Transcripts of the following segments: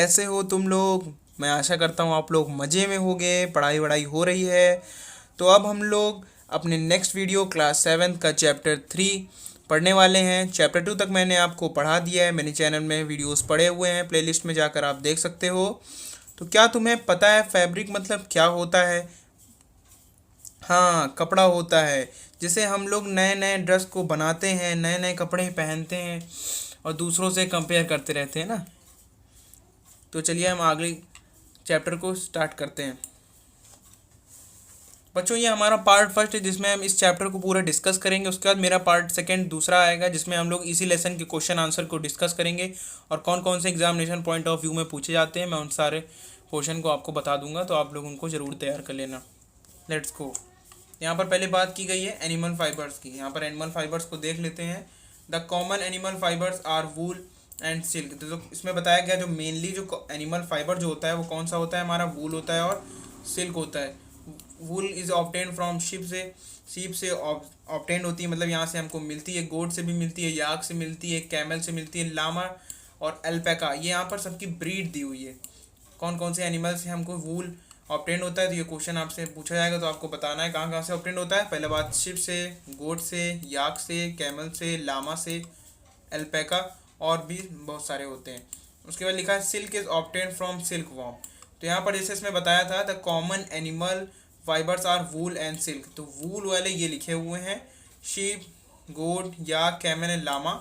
कैसे हो तुम लोग। मैं आशा करता हूँ आप लोग मज़े में होगे, पढ़ाई वढ़ाई हो रही है। तो अब हम लोग अपने नेक्स्ट वीडियो क्लास 7 का चैप्टर 3 पढ़ने वाले हैं। चैप्टर 2 तक मैंने आपको पढ़ा दिया है, मेरे चैनल में वीडियोस पड़े हुए हैं, प्लेलिस्ट में जाकर आप देख सकते हो। तो क्या तुम्हें पता है फैब्रिक मतलब क्या होता है? हाँ, कपड़ा होता है जिसे हम लोग नए नए ड्रेस को बनाते हैं, नए नए कपड़े पहनते हैं और दूसरों से कंपेयर करते रहते हैं ना। तो चलिए हम अगले चैप्टर को स्टार्ट करते हैं। बच्चों, ये हमारा पार्ट फर्स्ट है जिसमें हम इस चैप्टर को पूरा डिस्कस करेंगे। उसके बाद मेरा पार्ट सेकंड दूसरा आएगा जिसमें हम लोग इसी लेसन के क्वेश्चन आंसर को डिस्कस करेंगे और कौन कौन से एग्जामिनेशन पॉइंट ऑफ व्यू में पूछे जाते हैं मैं उन सारे क्वेश्चन को आपको बता दूंगा, तो आप लोग उनको ज़रूर तैयार कर लेना। Let's go. यहाँ पर पहले बात की गई है एनिमल फाइबर्स की। यहाँ पर एनिमल फाइबर्स को देख लेते हैं। The common animal fibres are wool and silk. तो इसमें बताया गया जो मेनली जो एनिमल फाइबर जो होता है वो कौन सा होता है, हमारा वूल होता है और सिल्क होता है। Wool is obtain from sheep से ऑब्टेन होती है, मतलब यहाँ से हमको मिलती है। गोट से भी मिलती है, याक से मिलती है, कैमल से मिलती है, लामा और अल्पैका, ये यहाँ पर सबकी ब्रीड दी हुई है। कौन कौन से एनिमल से हमको वूल ऑब्टेन होता है, तो ये क्वेश्चन आपसे पूछा जाएगा तो आपको बताना है कहाँ कहाँ से ऑब्टेन होता है। पहले बात शिप से, गोट से, याक से, कैमल से, लामा से, अल्पैका और भी बहुत सारे होते हैं। उसके बाद लिखा है silk is obtain from silk worm. तो यहाँ पर जैसे इसमें बताया था the common animal fibres are wool and silk, तो वूल वाले ये लिखे हुए हैं sheep, goat, yak, camel and llama,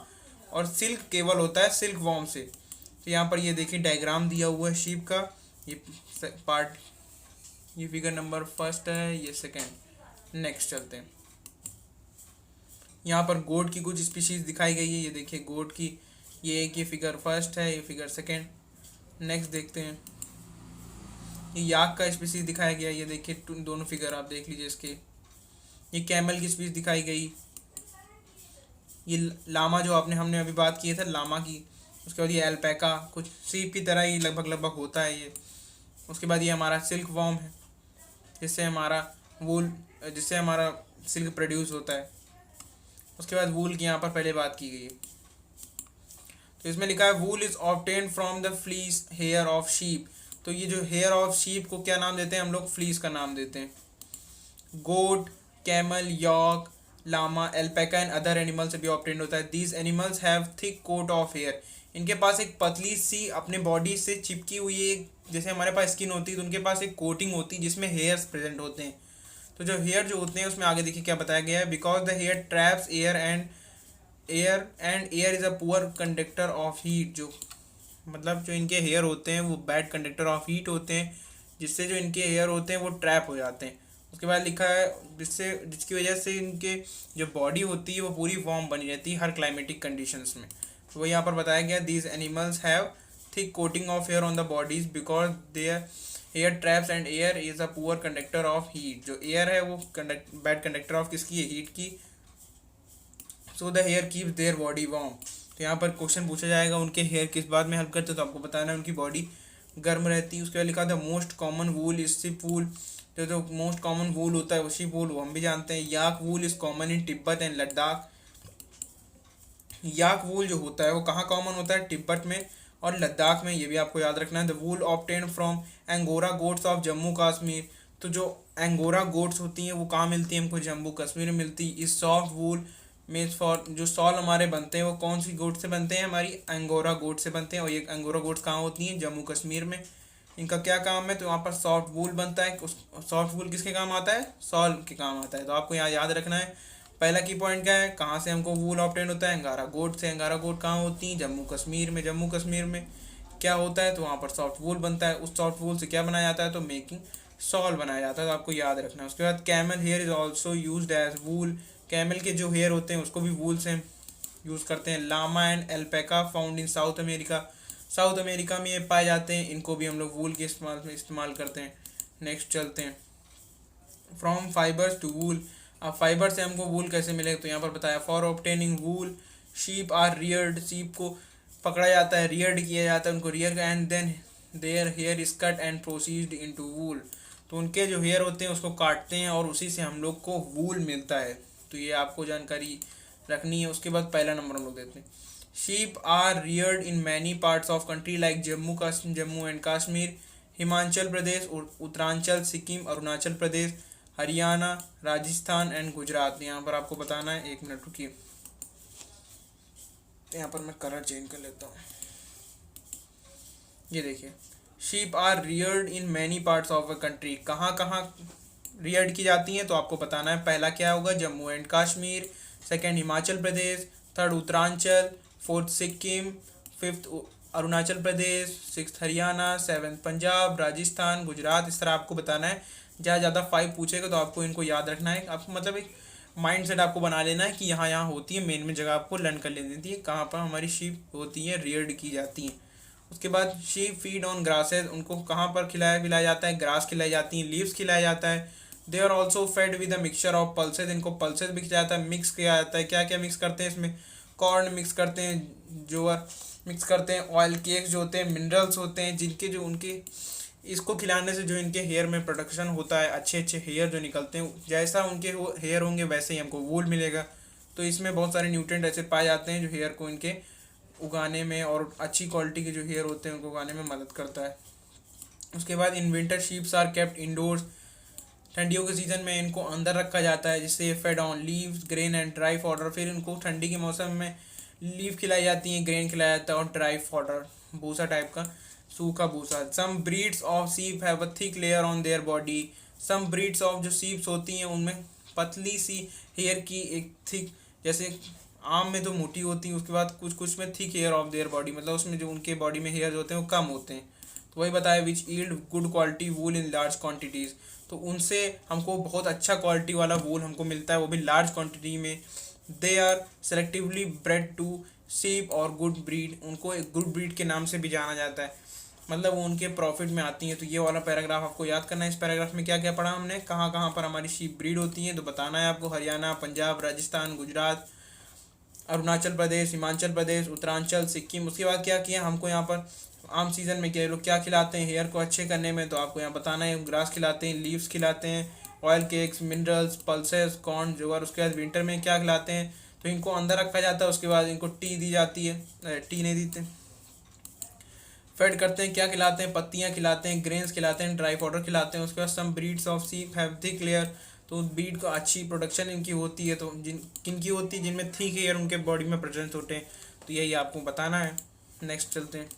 और सिल्क केवल होता है सिल्क वॉर्म से। तो यहाँ पर ये देखिए डायग्राम दिया हुआ है शीप का, ये पार्ट, ये फिगर नंबर फर्स्ट है, ये सेकेंड। नेक्स्ट चलते हैं। यहाँ पर गोट की कुछ स्पीशीज दिखाई गई है, ये देखिए गोट की, ये एक, ये फिगर फर्स्ट है, ये फिगर सेकेंड। नेक्स्ट देखते हैं। ये याक का स्पीशीज दिखाया गया, ये देखिए दोनों फिगर आप देख लीजिए इसके। ये कैमल की स्पीशीज दिखाई गई। ये लामा जो हमने अभी बात की था लामा की। उसके बाद ये अल्पैका, कुछ सीप की तरह ही लगभग लगभग होता है ये। उसके बाद ये हमारा सिल्क वॉर्म है जिससे हमारा वूल, जिससे हमारा सिल्क प्रोड्यूस होता है। उसके बाद वूल की यहाँ पर पहले बात की गई है। तो इसमें लिखा है wool is obtain from the fleece hair of sheep. तो ये जो हेयर ऑफ शीप को क्या नाम देते हैं हम लोग? फ्लीस का नाम देते हैं। Goat, camel, yak, llama, alpaca and other animal से भी ऑब्टेन होता है। These animals have thick coat of hair. इनके पास एक पतली सी अपने बॉडी से चिपकी हुई एक, जैसे हमारे पास स्किन होती है तो उनके पास एक कोटिंग होती है जिसमें हेयर्स प्रेजेंट होते हैं। तो जो हेयर जो होते हैं उसमें आगे देखिए क्या बताया गया है, because the hair traps air is a poor conductor of heat. जो मतलब जो इनके हेयर होते हैं वो बैड कंडक्टर ऑफ हीट होते हैं, जिससे जो इनके हेयर होते हैं वो ट्रैप हो जाते हैं। उसके बाद लिखा है जिसकी वजह से इनके जो बॉडी होती है वो पूरी वार्म बनी रहती है हर क्लाइमेटिक कंडीशंस में। तो वो यहाँ पर बताया गया these animals have thick coating of hair on the bodies because their air traps and air is a poor conductor of heat. जो एयर है वो बैड कंडक्टर ऑफ किसकी है? हीट की। So the hair keeps their body warm. तो यहाँ पर question पूछा जाएगा उनके हेयर किस बात में हेल्प करते हैं, तो आपको बताना है उनकी बॉडी गर्म रहती है। उसके बाद लिखा था most common wool is sheep wool. जो मोस्ट कॉमन वूल होता है वो शिप वूल, वो हम भी जानते हैं। Yak wool is common in Tibet and Ladakh. Yak wool जो होता है वो कहाँ कॉमन होता है? तिब्बत में और लद्दाख में, ये भी आपको याद रखना है। The wool obtain from Angora goats of Jammu Kashmir. तो जो एंगोरा गोट्स होती हैं वो कहाँ मिलती है हमको? जम्मू कश्मीर में मिलती है। इस सॉफ्ट वूल मीन्स फॉर, जो सॉल हमारे बनते हैं वो कौन सी गोट से बनते हैं? हमारी एंगोरा गोट से बनते हैं। और ये एंगोरा गोट्स कहाँ होती हैं? जम्मू कश्मीर में। इनका क्या काम है? तो यहाँ पर सॉफ्ट वूल बनता है। उस सॉफ्ट वूल किसके काम आता है? सॉल के काम आता है। तो आपको यहाँ याद रखना है पहला की पॉइंट क्या है, कहाँ से हमको वूल ऑब्टेन होता है? अंगारा गोट से। अंगारा गोट कहाँ होती है? जम्मू कश्मीर में। जम्मू कश्मीर में क्या होता है? तो वहाँ पर सॉफ्ट वूल बनता है। उस सॉफ्ट वूल से क्या बनाया जाता है? तो मेकिंग सॉल बनाया जाता है। तो आपको याद रखना है। उसके बाद camel hair is also use as wool. Camel के जो हेयर होते हैं उसको भी वूल से यूज़ करते हैं। Llama and alpaca found in South America. South America में ये पाए जाते हैं, इनको भी हम लोग वूल के इस्तेमाल में इस्तेमाल करते हैं। नेक्स्ट चलते हैं। फ्रॉम फाइबर्स टू वूल। अब फाइबर से हमको वूल कैसे मिलेगा? तो यहाँ पर बताया for obtaining wool sheep are reared. Sheep को पकड़ा जाता है, रियर्ड किया जाता है उनको, rear and then their hair is cut and proceed into wool. तो उनके जो हेयर होते हैं उसको काटते हैं और उसी से हम लोग को वूल मिलता है। तो ये आपको जानकारी रखनी है। उसके बाद पहला नंबर हम लोग देते हैं। Sheep are reared in many parts of country like Jammu and Kashmir, Himachal Pradesh, Uttaranchal, Sikkim, Arunachal Pradesh, Haryana, Rajasthan and Gujarat. यहाँ पर आपको बताना है, 1 मिनट रुकिए, यहाँ पर मैं कलर चेंज कर लेता हूँ। ये देखिए, sheep are reared in many parts of a country, कहाँ कहाँ रियर्ड की जाती हैं तो आपको बताना है। पहला क्या होगा, Jammu and Kashmir, second Himachal Pradesh, third Uttaranchal, fourth Sikkim, fifth Arunachal Pradesh, sixth Haryana, seventh Punjab, Rajasthan, Gujarat. इस तरह आपको बताना है। जहाँ ज़्यादा 5 पूछेगा तो आपको इनको याद रखना है। आपको मतलब एक माइंड सेट आपको बना लेना है कि यहाँ यहाँ होती है, मेन में जगह आपको लर्न कर लेनी थी कहाँ पर हमारी शीप होती है, रियर्ड की जाती हैं। उसके बाद शीप फीड ऑन ग्रासेज, उनको कहाँ पर खिलाया पिलाया जाता है, ग्रास खिलाई जाती है, लीव्स खिलाया जाता है। They are also fed with a mixture of pulses, इनको पल्सेज भी खिलाया जाता है, मिक्स किया जाता है। क्या क्या मिक्स करते हैं इसमें, कॉर्न मिक्स करते हैं, जोअर मिक्स करते हैं, ऑयल केक्स जो होते हैं, मिनरल्स होते हैं जिनके जो उनके इसको खिलाने से जो इनके हेयर में प्रोडक्शन होता है, अच्छे अच्छे हेयर जो निकलते हैं, जैसा उनके हेयर होंगे वैसे ही हमको वूल मिलेगा। तो इसमें बहुत सारे न्यूट्रिएंट ऐसे पाए जाते हैं जो हेयर को इनके उगाने में और अच्छी क्वालिटी के जो हेयर होते हैं उनको उगाने में मदद करता है। उसके बाद in winter sheeps are kept indoors, ठंडियों के सीज़न में इनको अंदर रखा जाता है जिससे ये fade on leaves, grain and dry fodder. फिर इनको ठंडी के मौसम में लीव खिलाई जाती है, ग्रेन खिलाया जाता है और ड्राई फॉडर, भूसा टाइप का, सूखा भूसा। Some breeds of sheep have a thick layer on their body, some breeds of जो सीप्स होती हैं उनमें पतली सी हेयर की एक थिक, जैसे आम में तो मोटी होती है, उसके बाद कुछ कुछ में thick hair of their body, मतलब उसमें जो उनके बॉडी में हेयर होते हैं वो कम होते हैं। तो वही बताया, which yield good quality wool in large quantities, तो उनसे हमको बहुत अच्छा क्वालिटी वाला वूल हमको मिलता है, वो भी लार्ज क्वांटिटी में। They are selectively bred to sheep और गुड ब्रीड, उनको एक गुड ब्रीड के नाम से भी जाना जाता है, मतलब वो उनके प्रॉफिट में आती हैं। तो ये वाला पैराग्राफ आपको याद करना है। इस पैराग्राफ में क्या क्या पढ़ा हमने, कहाँ कहाँ पर हमारी शीप ब्रीड होती हैं तो बताना है आपको, हरियाणा, पंजाब, राजस्थान, गुजरात, अरुणाचल प्रदेश, हिमाचल प्रदेश, उत्तरांचल, सिक्किम। उसके बाद क्या किया हमको यहाँ पर आम सीज़न में क्या लोग क्या खिलाते हैं हेयर को अच्छे करने में, तो आपको यहाँ बताना है, ग्रास खिलाते हैं, लीव्स खिलाते हैं, oil cakes, minerals, pulses, corn, जोगर। उसके बाद विंटर में क्या खिलाते हैं तो इनको अंदर रखा जाता है, उसके बाद इनको टी दी जाती है, टी नहीं देते, फेड करते हैं। क्या खिलाते हैं, पत्तियाँ खिलाते हैं, ग्रेन्स खिलाते हैं, ड्राई पाउडर खिलाते हैं। उसके बाद some breeds of sheep have thick layer, तो ब्रीड को अच्छी प्रोडक्शन इनकी होती है, तो किनकी होती है, जिनमें थिक हेयर उनके बॉडी में प्रेजेंट होते हैं। तो यही आपको बताना है। नेक्स्ट चलते हैं,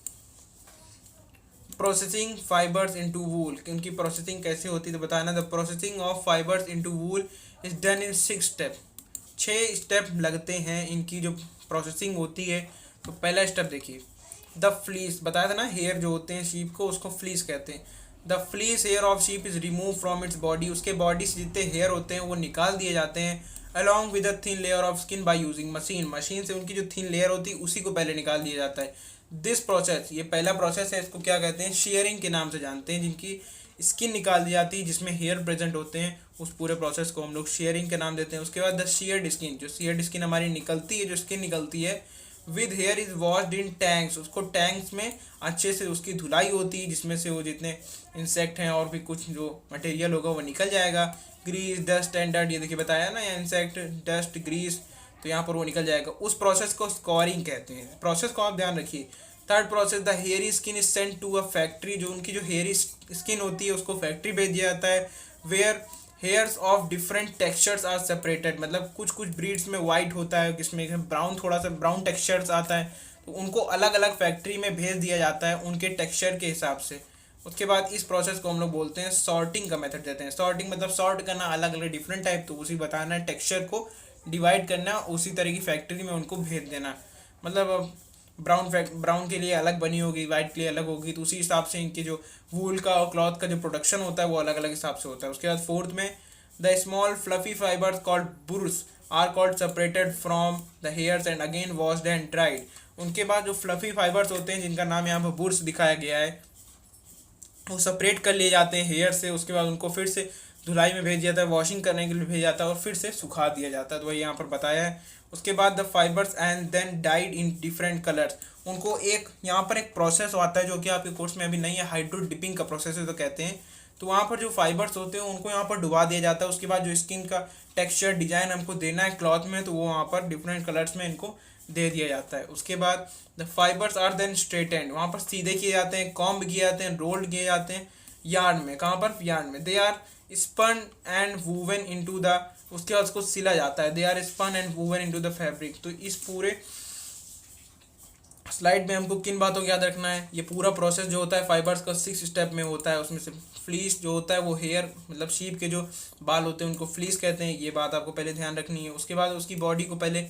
प्रोसेसिंग फाइबर्स इनटू वूल, इनकी प्रोसेसिंग कैसे होती है तो बताना। The processing of fibres into wool is done in 6 step, 6 step लगते हैं इनकी जो प्रोसेसिंग होती है। तो पहला स्टेप देखिए, द फ्लीस, बताया था ना हेयर जो होते हैं शीप को उसको फ्लीस कहते हैं। The fleece hair of sheep is remove from its body, उसके बॉडी से जितने हेयर होते हैं वो निकाल दिए जाते हैं। Along with a thin layer of skin by using machine, machine से उनकी जो थिन लेयर होती है उसी को पहले निकाल दिया जाता है। दिस प्रोसेस, ये पहला प्रोसेस है, इसको क्या कहते हैं, शेयरिंग के नाम से जानते हैं। जिनकी स्किन निकाल दी जाती है जिसमें हेयर प्रेजेंट होते हैं, उस पूरे प्रोसेस को हम लोग शेयरिंग के नाम देते हैं। उसके बाद द शेयर्ड स्किन, जो शेयर्ड स्किन हमारी निकलती है, जो स्किन निकलती है with here is washed in tanks, उसको टैंक्स में अच्छे से उसकी धुलाई होती है जिसमें से वो जितने इंसेक्ट हैं और भी कुछ जो मटेरियल होगा वो निकल जाएगा। ग्रीस, डस्ट एंड डर्ट, ये देखिए बताया ना, इंसेक्ट, डस्ट, ग्रीस, तो यहाँ पर वो निकल जाएगा। उस प्रोसेस को स्कोरिंग कहते हैं। प्रोसेस को आप ध्यान रखिए। Third process, the hairy skin is sent to a factory, जो उनकी जो हेयरी स्किन होती है उसको फैक्ट्री भेज दिया जाता है। Where hairs of different textures are separated, मतलब कुछ कुछ ब्रीड्स में वाइट होता है, किसमें ब्राउन, थोड़ा सा ब्राउन टेक्सचर्स आता है, तो उनको अलग अलग फैक्ट्री में भेज दिया जाता है उनके टेक्सचर के हिसाब से। उसके बाद इस प्रोसेस को हम लोग बोलते हैं सॉर्टिंग का मेथड देते हैं। सॉर्टिंग मतलब सॉर्ट करना, अलग अलग डिफरेंट टाइप, तो उसी बताना है, टेक्सचर को डिवाइड करना, उसी तरह की फैक्ट्री में उनको भेज देना। मतलब ब्राउन के लिए अलग बनी होगी, वाइट के लिए अलग होगी, तो उसी हिसाब से इनके जो वूल का और क्लॉथ का जो प्रोडक्शन होता है वो अलग अलग हिसाब से होता है। उसके बाद फोर्थ में, the small fluffy fibres called burrs are called separated from the hairs and again washed and dried. उनके बाद जो फ्लफी फाइबर्स होते हैं जिनका नाम यहाँ पर बुर्स दिखाया गया है, वो सेपरेट कर लिए जाते हैं हेयर से। उसके बाद उनको फिर से धुलाई में भेज दिया जाता है, वॉशिंग करने के लिए भेजा जाता है और फिर से सुखा दिया जाता है, तो वही यहाँ पर बताया है। उसके बाद the fibres and then dyed in different colours, उनको एक यहाँ पर एक प्रोसेस आता है जो कि आपके कोर्स में अभी नहीं है, हाइड्रो डिपिंग का प्रोसेस है तो कहते हैं। तो वहाँ पर जो फाइबर्स होते हैं उनको यहाँ पर डुबा दिया जाता है। उसके बाद जो स्किन का टेक्सचर डिजाइन हमको देना है क्लॉथ में, तो वो वहाँ पर डिफरेंट कलर्स में इनको दे दिया जाता है। उसके बाद द फाइबर्स आर देन स्ट्रेटेंड, वहाँ पर सीधे किए जाते हैं, कॉम्ब किए जाते हैं, रोल्ड किए जाते हैं यार्न में। कहाँ पर? यार्न में। They are spun and woven into the, उसके बाद उसको सिला जाता है। They are spun and woven into the fabric. तो इस पूरे स्लाइड में हमको किन बातों को याद रखना है? ये पूरा प्रोसेस जो होता है फाइबर्स का 6 स्टेप में होता है। उसमें से फ्लीस जो होता है वो हेयर, मतलब शीप के जो बाल होते हैं उनको फ्लीस कहते हैं, ये बात आपको पहले ध्यान रखनी है। उसके बाद उसकी बॉडी को पहले,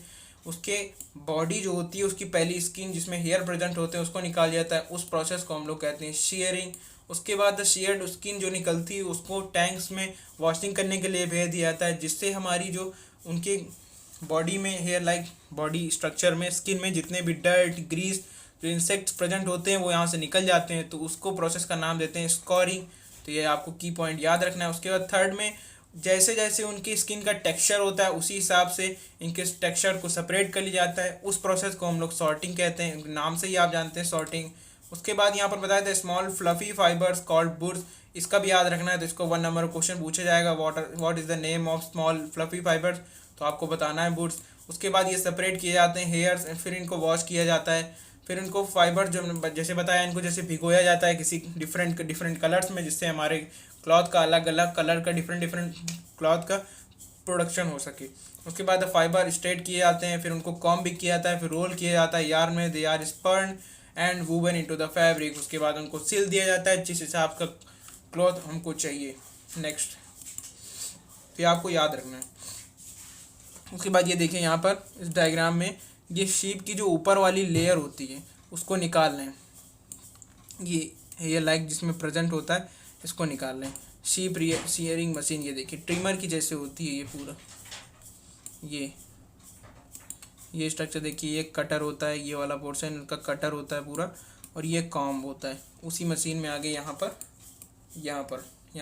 उसके बॉडी जो होती है उसकी पहली स्किन जिसमें हेयर प्रेजेंट होते हैं उसको निकाल जाता है, उस प्रोसेस को हम लोग कहते हैं शेयरिंग। उसके बाद शेयर्ड स्किन जो निकलती है उसको टैंक्स में वॉशिंग करने के लिए भेज दिया जाता है, जिससे हमारी जो उनके बॉडी में हेयर लाइक बॉडी स्ट्रक्चर में, स्किन में जितने भी डर्ट, ग्रीस, जो इंसेक्ट्स प्रेजेंट होते हैं वो यहाँ से निकल जाते हैं। तो उसको प्रोसेस का नाम देते हैं स्कोरिंग। तो ये आपको की पॉइंट याद रखना है। उसके बाद थर्ड में जैसे जैसे उनकी स्किन का टेक्सचर होता है उसी हिसाब से इनके टेक्सचर को सेपरेट कर लिया जाता है, उस प्रोसेस को हम लोग सॉर्टिंग कहते हैं, नाम से ही आप जानते हैं सॉर्टिंग। उसके बाद यहाँ पर बताया था small fluffy fibres called Wood's, इसका भी याद रखना है। तो इसको 1 नंबर क्वेश्चन पूछा जाएगा, what is the name of small fluffy fibres, तो आपको बताना है बुड्स। उसके बाद ये सेपरेट किए जाते हैं हेयर्स, फिर इनको वॉश किया जाता है, फिर इनको फाइबर जो जैसे बताया इनको जैसे भिगोया जाता है किसी डिफरेंट कलर्स में, जिससे हमारे क्लॉथ का अलग अलग कलर का डिफरेंट क्लॉथ का प्रोडक्शन हो सके। उसके बाद फाइबर स्ट्रेट किए जाते हैं, फिर उनको कॉम्ब भी किया जाता है, फिर रोल किया जाता है यार्न में। They are spun and woven into the fabric. उसके बाद उनको सिल दिया जाता है जिस हिसाब का क्लॉथ हमको चाहिए। नेक्स्ट तो ये आपको याद रखना है। उसके बाद ये देखिए यहाँ पर इस डायग्राम में ये शीप की जो ऊपर वाली लेयर होती है उसको निकाल लें, ये हेयर लाइक जिसमें प्रेजेंट होता है इसको निकाल लें। शीप शेयरिंग मशीन, ये देखिए ट्रिमर की जैसे होती है ये पूरा, ये स्ट्रक्चर देखिए, ये कटर होता है, ये वाला पोर्शन का कटर होता है पूरा, और ये कॉम्ब होता है। उसी मशीन में आगे यहाँ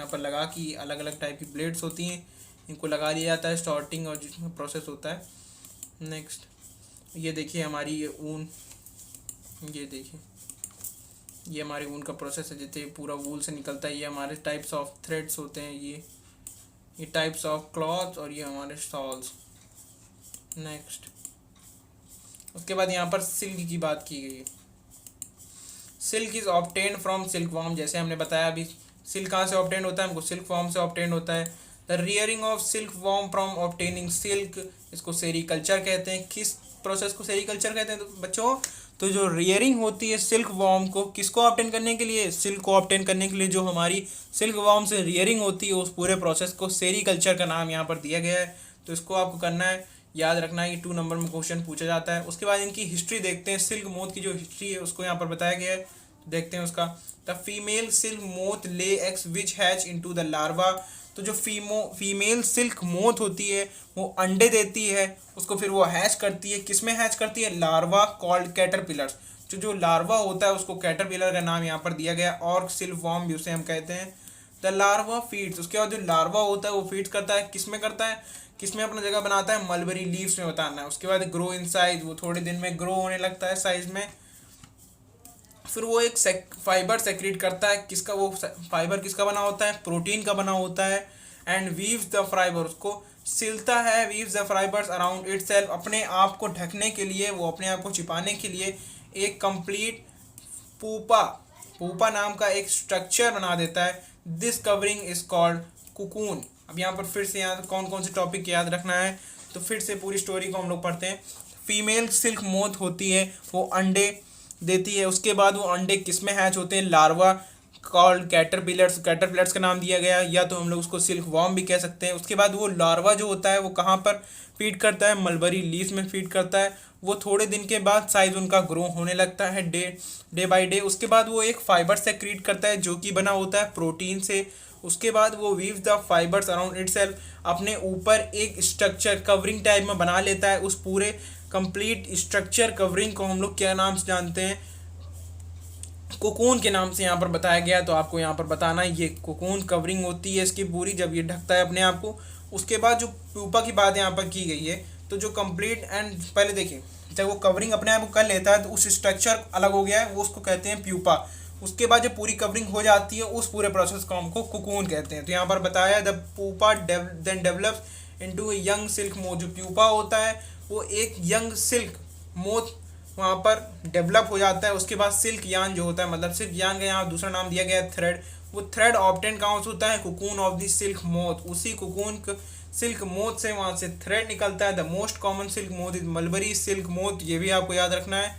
पर लगा कि अलग अलग टाइप की ब्लेड्स होती हैं, इनको लगा लिया जाता है, सॉर्टिंग और जिसमें प्रोसेस होता है। नेक्स्ट ये देखिए हमारी ये ऊन, ये देखिए ये हमारी ऊन का प्रोसेस है, जैसे पूरा वूल से निकलता है। ये हमारे टाइप्स ऑफ थ्रेड्स होते हैं, ये टाइप्स ऑफ क्लॉथ, और ये हमारे शॉल्स। नेक्स्ट उसके बाद यहाँ पर सिल्क की बात की गई है। Silk is obtain from silk warm, जैसे हमने बताया अभी सिल्क कहाँ से ऑब्टेन होता है, हमको सिल्क वॉर्म से ऑब्टेन होता है। The rearing of silk worm from obtaining silk, इसको सेरीकल्चर कहते हैं। किस प्रोसेस को सेरीकल्चर कहते हैं तो बच्चों? तो जो रियरिंग होती है सिल्क वॉर्म को, किसको ऑब्टेन करने के लिए? सिल्क को ऑब्टेन करने के लिए जो हमारी सिल्क वॉर्म से रियरिंग होती है उस पूरे प्रोसेस को सेरीकल्चर का नाम यहाँ पर दिया गया है। तो इसको आपको करना है, याद रखना है, ये 2 नंबर में क्वेश्चन पूछा जाता है। उसके बाद इनकी हिस्ट्री देखते हैं, सिल्क मोथ की जो हिस्ट्री है उसको यहाँ पर बताया गया है, देखते हैं उसका। The female silk moth lay eggs which hatch into the larva. तो जो फीमेल सिल्क मोथ होती है वो अंडे देती है, उसको फिर वो हैच करती है, किसमें हैच करती है? Larva called caterpillars. जो लार्वा होता है उसको कैटरपिलर का नाम यहाँ पर दिया गया, और सिल्क वॉर्म भी उसे हम कहते हैं। द लार्वा फीड्स, उसके बाद जो लार्वा होता है वो फीड्स करता है, किसमें करता है, किसमें अपना जगह बनाता है? मलबरी लीव्स में बताना है। उसके बाद ग्रो इन साइज, वो थोड़े दिन में ग्रो होने लगता है साइज में। फिर वो एक फाइबर सेक्रेट करता है, किसका? वो फाइबर किसका बना होता है? प्रोटीन का बना होता है। एंड वीव्स द फाइबर, उसको सिलता है, weaves the fibres around itself, अपने आप को ढकने के लिए, वो अपने आप को छिपाने के लिए एक कंप्लीट पूपा नाम का एक स्ट्रक्चर बना देता है। This covering is called cocoon. अब यहाँ पर फिर से यहाँ कौन कौन से टॉपिक याद रखना है, तो फिर से पूरी स्टोरी को हम लोग पढ़ते हैं। फीमेल सिल्क मोथ होती है, वो अंडे देती है। उसके बाद वो अंडे किस में हैच होते हैं? लार्वा कॉल्ड कैटरपिलर्स का नाम दिया गया, या तो हम लोग उसको सिल्क वॉर्म भी कह सकते हैं। उसके बाद वो लार्वा जो होता है वो कहाँ पर फीड करता है? मलबरी लीव्स में फीड करता है। वो थोड़े दिन के बाद साइज उनका ग्रो होने लगता है डे बाय डे। उसके बाद वो एक फाइबर सेक्रीट करता है जो कि बना होता है प्रोटीन से। उसके बाद वो weaves the fibres around itself, अपने ऊपर एक स्ट्रक्चर कवरिंग टाइप में बना लेता है। उस पूरे कंप्लीट स्ट्रक्चर कवरिंग को हम लोग क्या नाम से जानते हैं? कोकून के नाम से यहाँ पर बताया गया। तो आपको यहाँ पर बताना है ये कोकून कवरिंग होती है इसकी पूरी, जब ये ढकता है अपने आप को। उसके बाद जो प्यूपा की बात यहाँ पर की गई है, तो जो कंप्लीट एंड पहले देखिए, जब वो कवरिंग अपने आप को कर लेता है तो उस स्ट्रक्चर अलग हो गया है, वो उसको कहते हैं प्यूपा। उसके बाद जब पूरी कवरिंग हो जाती है उस पूरे प्रोसेस को हमको कोकून कहते हैं। तो यहाँ पर बताया the pupa then develops into a young silk moth. जो प्यूपा होता है वो एक यंग सिल्क मोथ वहाँ पर डेवलप हो जाता है। उसके बाद सिल्क यान जो होता है, मतलब सिल्क यान का यहाँ दूसरा नाम दिया गया है थ्रेड। वो थ्रेड ऑब्टेन कहाँ से होता है? Cocoon of the silk moth. उसी कुकून सिल्क मोथ से वहाँ से थ्रेड निकलता है। The most common silk moth is mulberry silk moth, ये भी आपको याद रखना है।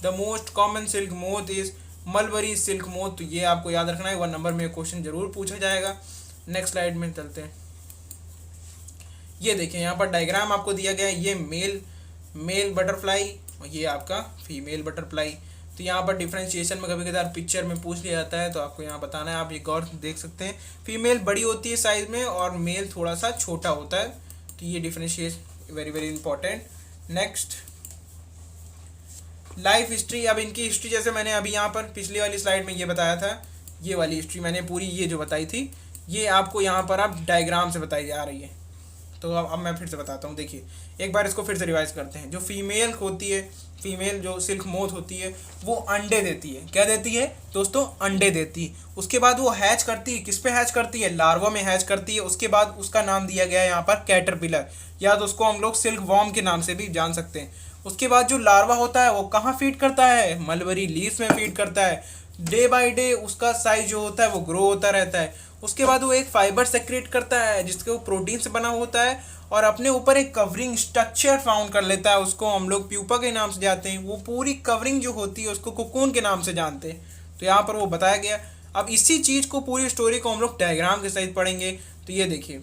The most common silk moth is mulberry silk moth, तो ये आपको याद रखना है, 1 नंबर में क्वेश्चन जरूर पूछा जाएगा। नेक्स्ट स्लाइड में चलते हैं। ये देखिए यहाँ पर डायग्राम आपको दिया गया है, ये मेल बटरफ्लाई और ये आपका फीमेल बटरफ्लाई। तो यहाँ पर डिफ्रेंशिएशन में कभी कभार पिक्चर में पूछ लिया जाता है, तो आपको यहाँ बताना है। आप ये गौर देख सकते हैं, फीमेल बड़ी होती है साइज में और मेल थोड़ा सा छोटा होता है। तो ये differentiation very very important. Next life history. अब इनकी हिस्ट्री जैसे मैंने अभी यहाँ पर पिछली वाली स्लाइड में ये बताया था, ये वाली हिस्ट्री मैंने पूरी ये जो बताई थी, ये आपको यहाँ पर अब डायग्राम से बताई जा रही है। तो अब मैं फिर से बताता हूँ। देखिए एक बार इसको फिर से रिवाइज करते हैं। जो फीमेल होती है, फीमेल जो सिल्क मोथ होती है, वो अंडे देती है। क्या देती है दोस्तों? अंडे देती है। उसके बाद वो हैच करती है। किस पे हैच करती है? लार्वा में हैच करती है। उसके बाद उसका नाम दिया गया है यहाँ पर कैटरपिलर, या तो उसको हम लोग सिल्क वॉर्म के नाम से भी जान सकते हैं। उसके बाद जो लार्वा होता है वो कहाँ फीड करता है? मलबरी लीव्स में फीड करता है। डे बाय डे उसका साइज जो होता है वो ग्रो होता रहता है। उसके बाद वो एक फाइबर सेक्रेट करता है जिसके वो प्रोटीन से बना होता है, और अपने ऊपर एक कवरिंग स्ट्रक्चर फाउंड कर लेता है। उसको हम लोग प्यूपा के नाम से जानते हैं। वो पूरी कवरिंग जो होती है उसको कोकून के नाम से जानते हैं। तो यहाँ पर वो बताया गया। अब इसी चीज़ को, पूरी स्टोरी को हम लोग डायग्राम के सहित पढ़ेंगे। तो ये देखिए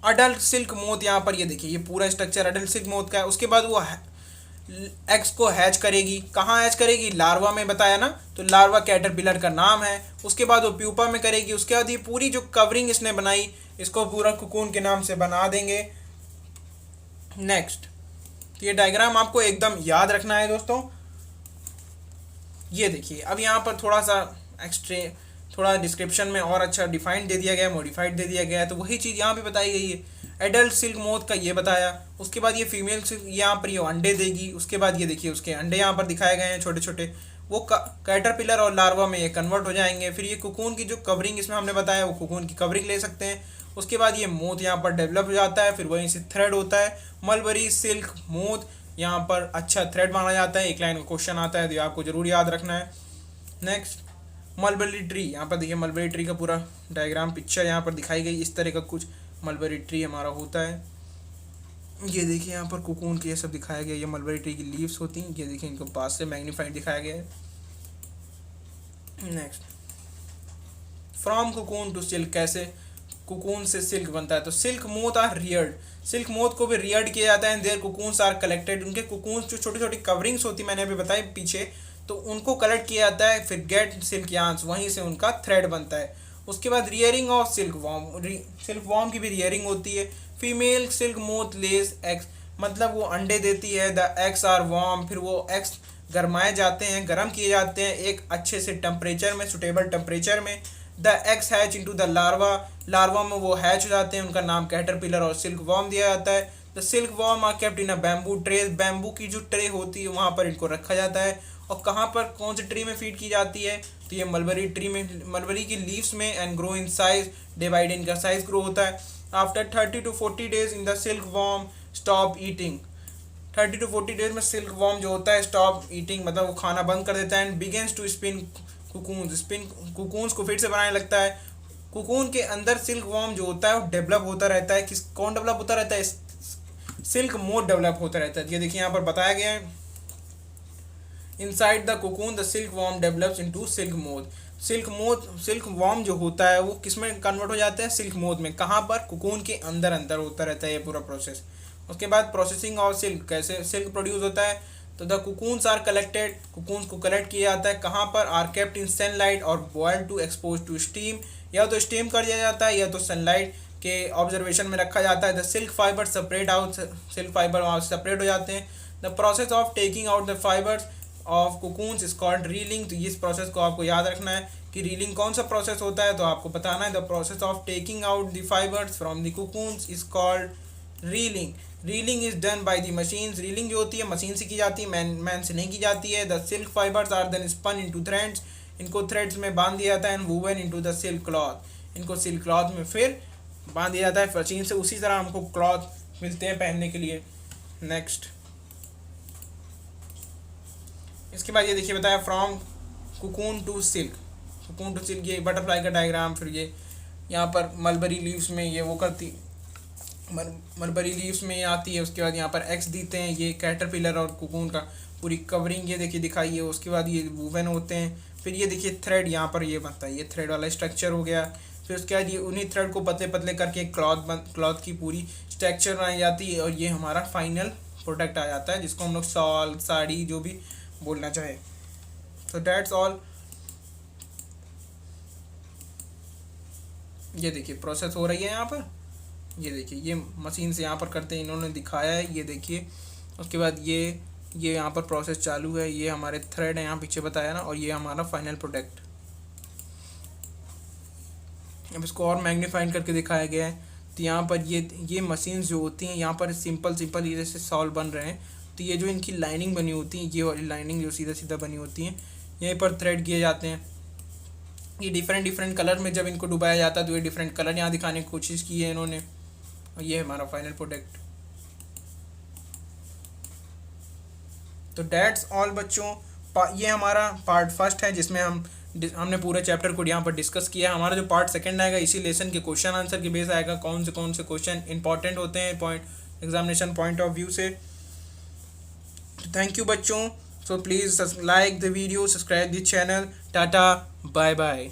अडल्ट सिल्क मोथ, यहाँ पर ये देखिए ये पूरा स्ट्रक्चर अडल्ट सिल्क मोथ का है। उसके बाद वो एग्स को हैच करेगी। कहाँ हैच करेगी? लार्वा में बताया ना, तो लार्वा कैटरपिलर का नाम है। उसके बाद वो प्यूपा में करेगी। उसके बाद ये पूरी जो कवरिंग इसने बनाई, इसको पूरा कुकून के नाम से बना देंगे। नेक्स्ट, तो ये डायग्राम आपको एकदम याद रखना है दोस्तों। ये देखिए अब यहाँ पर थोड़ा सा थोड़ा डिस्क्रिप्शन में और अच्छा डिफाइंड दे दिया गया है, मॉडिफाइड दे दिया गया है। तो वही चीज़ यहाँ पे बताई गई है। एडल्ट सिल्क मोथ का ये बताया। उसके बाद ये फीमेल सिल्क यहाँ पर ये अंडे देगी। उसके बाद ये देखिए उसके अंडे यहाँ पर दिखाए गए हैं छोटे छोटे, वो कैटरपिलर और लार्वा में ये कन्वर्ट हो जाएंगे। फिर ये कुकून की जो कवरिंग इसमें हमने बताया, वो कुकून की कवरिंग ले सकते हैं। उसके बाद ये मोथ यहाँ पर डेवलप हो जाता है। फिर वहीं से थ्रेड होता है। मलबरी सिल्क मोथ यहाँ पर अच्छा थ्रेड माना जाता है। एक लाइन का क्वेश्चन आता है, तो ये आपको जरूर याद रखना है। नेक्स्ट मलबरी ट्री, यहाँ पर देखिए मलबरी ट्री का पूरा डायग्राम पिक्चर यहाँ पर दिखाई गई। इस तरह का कुछ मलबरी ट्री हमारा होता है। ये देखिए यहाँ पर कुकून के ये सब दिखाया गया। ये मलबरी ट्री की लीव्स होती हैं। ये देखिए इनको पास से मैग्नीफाइड दिखाया गया है। Next from cocoon to silk, कैसे कुकून से सिल्क बनता है? तो silk moth are reared, silk moth को भी रियर्ड किया जाता है। देयर कुकून्स आर कलेक्टेड, उनके कुकून्स जो छोटी छोटी कवरिंग्स होती मैंने अभी बताई पीछे, तो उनको कलेक्ट किया जाता है। फिर गेट सिल्क यार्न्स, वहीं से उनका थ्रेड बनता है। उसके बाद rearing of silk worm, silk worm की भी रियरिंग होती है। Female silk moth less eggs, मतलब वो अंडे देती है। द एग्स आर वॉर्म, फिर वो एग्स गरमाए जाते हैं, गर्म किए जाते हैं एक अच्छे से टेम्परेचर में, सुटेबल टेम्परेचर में। The eggs hatch into the larva, larva में वो हैच हो जाते हैं। उनका नाम कैटरपिलर और सिल्क वॉर्म दिया जाता है। The silk worm are kept in a bamboo tray, bamboo की जो ट्रे होती है वहाँ पर इनको रखा जाता है। और कहाँ पर कौन सी ट्री में फीड की जाती है? तो ये मलबरी ट्री में, मलबरी की लीव्स में। And grow in size, day by day इनका साइज ग्रो होता है। After 30 to 40 days in the silk warm stop eating, 30 to 40 days में सिल्क वॉर्म जो होता है स्टॉप ईटिंग, मतलब वो खाना बंद कर देता है। And begins to spin cocoons, spin cocoons को फिर से बनाने लगता है। कुकून के अंदर सिल्क वॉर्म जो होता है वो डेवलप होता रहता है। कौन डेवलप होता रहता है? सिल्क मोथ डेवलप होता रहता है। ये देखिए यहाँ पर बताया गया है। Inside the cocoon the silk warm develops into silk moth, silk worm जो होता है वो किस में कन्वर्ट हो जाता है? सिल्क मोथ में। कहाँ पर? कुकून के अंदर अंदर होता रहता है ये पूरा प्रोसेस। उसके बाद प्रोसेसिंग ऑफ सिल्क, कैसे सिल्क प्रोड्यूस होता है? तो the cocoons are collected, cocoons को कलेक्ट किया जाता है। कहाँ पर? आर केप्ट इन सनलाइट और boiled to expose to steam, या तो स्टीम कर दिया जाता है या तो सनलाइट के ऑब्जर्वेशन में रखा जाता है। The silk fibre separate out, silk fibre वहाँ सेपरेट हो जाते हैं। The process of taking out the fibres of cocoons is called reeling. तो इस प्रोसेस को आपको याद रखना है कि रीलिंग कौन सा प्रोसेस होता है, तो आपको बताना है। The process of taking out the fibres from the cocoons is called reeling. Reeling is done by the machines, reeling जो होती है मशीन से की जाती है, मैन से नहीं की जाती है। The silk fibres are then spun into threads, इनको थ्रेड्स में बांध दिया जाता है। And woven into the silk cloth, इनको सिल्क क्लॉथ में फिर बांध दिया जाता है मशीन से। उसी तरह हमको क्लॉथ मिलते हैं पहनने के लिए। नेक्स्ट, इसके बाद ये देखिए बताया from cocoon to silk, cocoon to silk, ये बटरफ्लाई का डायग्राम। फिर ये यहाँ पर मलबरी लीव्स में ये वो करती, मलबरी लीव्स में ये आती है। उसके बाद यहाँ पर एक्स देते हैं, ये कैटरपिलर और कुकून का पूरी कवरिंग ये देखिए दिखाई है। उसके बाद ये वूवन होते हैं। फिर ये देखिए थ्रेड यहाँ पर ये बनता है, ये थ्रेड वाला स्ट्रक्चर हो गया। फिर उसके बाद ये उन्हीं थ्रेड को पतले पतले करके क्लॉथ की पूरी स्ट्रक्चर बनाई जाती है और ये हमारा फाइनल प्रोडक्ट आ जाता है, जिसको हम लोग शॉल, साड़ी, जो भी बोलना चाहे। So that's all. ये देखिए प्रोसेस हो रही है यहाँ पर, ये देखिए ये मशीन से यहाँ पर करते हैं, इन्होंने दिखाया है, ये देखिए। उसके बाद ये यहाँ पर प्रोसेस चालू है, ये हमारे थ्रेड है यहाँ पीछे बताया ना, और ये हमारा फाइनल प्रोडक्ट। अब इसको और मैग्नीफाइड करके दिखाया गया है। तो यहाँ पर ये मशीन्स जो होती हैं, यहाँ पर सिंपल ये जैसे सॉल बन रहे हैं, तो ये जो इनकी लाइनिंग बनी होती है, ये वाली लाइनिंग जो सीधा सीधा बनी होती है, यहीं पर थ्रेड किए जाते हैं। ये डिफरेंट कलर में जब इनको डुबाया जाता है तो ये डिफरेंट कलर यहाँ दिखाने की कोशिश की है इन्होंने, और ये हमारा फाइनल प्रोडक्ट। तो डेट्स ऑल बच्चों, ये हमारा पार्ट फर्स्ट है, जिसमें हमने पूरे चैप्टर को यहाँ पर डिस्कस किया। हमारा जो पार्ट सेकंड आएगा, इसी लेसन के क्वेश्चन आंसर के बेस आएगा, कौन से क्वेश्चन इंपॉर्टेंट होते हैं एग्जामिनेशन पॉइंट ऑफ व्यू से। थैंक यू बच्चों। So please like the video, subscribe the channel. Tata, bye bye.